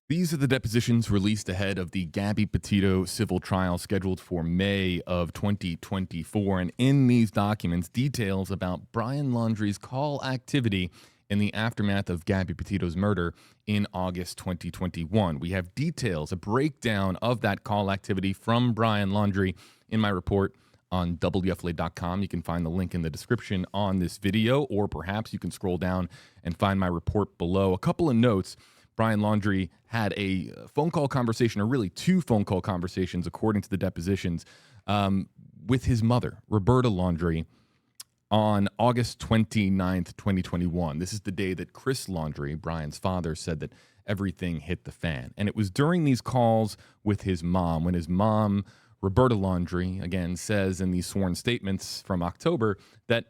These are the depositions released ahead of the Gabby Petito civil trial scheduled for May of 2024. And in these documents, details about Brian Laundrie's call activity in the aftermath of Gabby Petito's murder in August 2021. We have details, a breakdown of that call activity from Brian Laundrie in my report on WFLA.com. You can find the link in the description on this video, or perhaps you can scroll down and find my report below. A couple of notes. Brian Laundrie had a phone call conversation, or really two phone call conversations, according to the depositions, with his mother, Roberta Laundrie, on August 29th, 2021. This is the day that Chris Laundrie, Brian's father, said that everything hit the fan. And it was during these calls with his mom, when his mom, Roberta Laundrie, again, says in these sworn statements from October that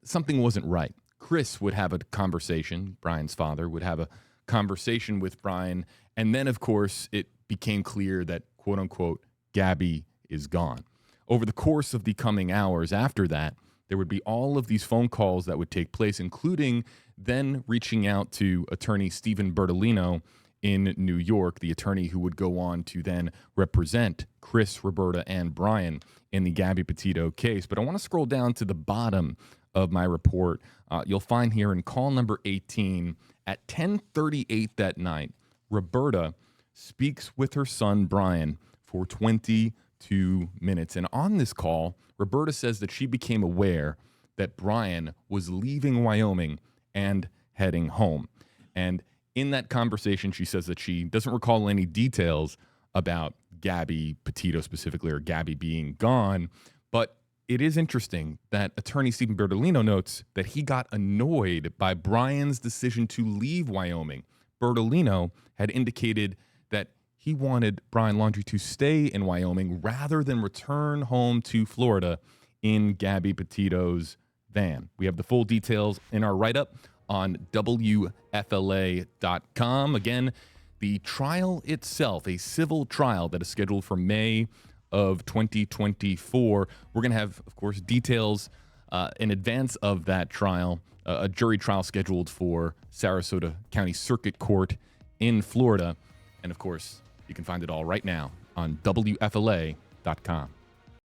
something wasn't right. Chris would have a conversation, Brian's father would have a conversation with Brian, and then, of course, it became clear that, quote unquote, Gabby is gone. Over the course of the coming hours after that, there would be all of these phone calls that would take place, including then reaching out to attorney Stephen Bertolino in New York, the attorney who would go on to then represent Chris, Roberta, and Brian in the Gabby Petito case. But I want to scroll down to the bottom of my report. You'll find here in call number 18, at 10:38 that night, Roberta speaks with her son, Brian, for 22 minutes. And on this call, Roberta says that she became aware that Brian was leaving Wyoming and heading home. And in that conversation, she says that she doesn't recall any details about Gabby Petito specifically, or Gabby being gone. But it is interesting that attorney Stephen Bertolino notes that he got annoyed by Brian's decision to leave Wyoming. Bertolino had indicated that he wanted Brian Laundrie to stay in Wyoming rather than return home to Florida in Gabby Petito's van. We have the full details in our write-up on WFLA.com. Again, the trial itself, a civil trial that is scheduled for May of 2024. We're going to have, of course, details in advance of that trial, a jury trial scheduled for Sarasota County Circuit Court in Florida. And, of course, you can find it all right now on WFLA.com.